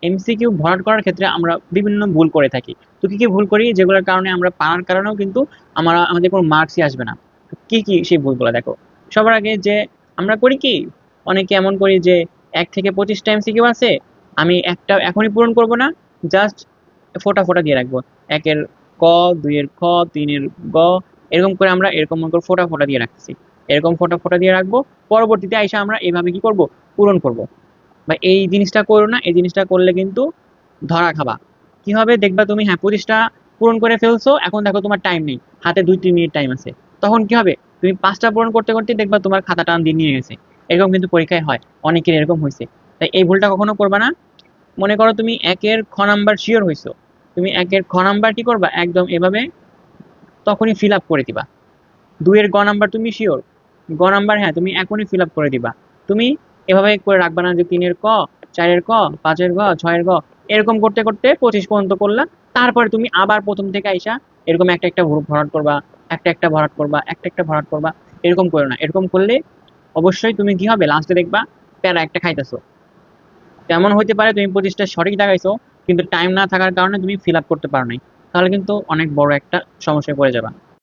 MCQ ভরাট করার ক্ষেত্রে আমরা বিভিন্ন ভুল করে থাকি। তো কি কি ভুল করি যেগুলোর কারণে আমরা পারার কারণেও কিন্তু আমাদের কোনো মার্কসই আসবে না। তো কি কি সেই ভুলগুলো দেখো। সবার আগে যে আমরা করি কি, অনেকে এমন করি যে 1 থেকে 25টা এমসিকিউ আছে, আমি একটা এখনই পূরণ করব না, জাস্ট ফোঁটা ফোঁটা দিয়ে রাখবো। 1-এর ক, 2-এর খ, 3-এর গ, এরকম করে আমরা এরকম মনে করে ফোঁটা ফোঁটা দিয়ে রাখতেছি। এরকম ফোঁটা ফোঁটা দিয়ে রাখবো, পরবর্তীতে আইসা আমরা এইভাবে কি করব, পূরণ করব। বা এই জিনিসটা করো না, এই জিনিসটা করলে কিন্তু ধরা খাবা। কি হবে দেখবা তুমি, হ্যাঁ 25টা পূরণ করে ফেলছো, এখন দেখো তোমার টাইম নেই, হাতে 2-3 মিনিট টাইম আছে। তখন কি হবে, তুমি 5টা পূরণ করতে করতে দেখবা তোমার খাতা টান দিয়ে নিয়ে গেছে। এরকম কিন্তু পরীক্ষায় হয়, অনেকের এরকম হয়েছে। তাই এই ভুলটা কখনো করবা না। মনে করো তুমি 1-এর খ নাম্বার শিওর হইছো, তুমি 1-এর খ নাম্বার কি করবা, একদম এভাবে তখনই ফিল আপ করে দিবা। 2-এর গ নাম্বার তুমি শিওর, গ নাম্বার হ্যাঁ তুমি এখনই ফিল আপ করে দিবা। তুমি এভাবে করে রাখবা না যে 3-এর ক, 4-এর ক, 5-এর গ, 6-এর গ, এরকম করতে করতে 25 পর্যন্ত করলা। তারপরে তুমি আবার প্রথম থেকে আইসা এরকম একটা একটা ভরাট করবা, একটা একটা ভরাট করবা, একটা একটা ভরাট করবা। এরকম করো না, এরকম করলে অবশ্যই তুমি কি হবে, লাস্টে দেখবা প্যারা একটা খাইতেছো। তেমন হইতে পারে তুমি 25টা সঠিক দেখাইছো, কিন্তু টাইম না থাকার কারণে তুমি ফিল আপ করতে পারো নাই, তাহলে কিন্তু অনেক বড় একটা সমস্যায় পড়ে যাবা।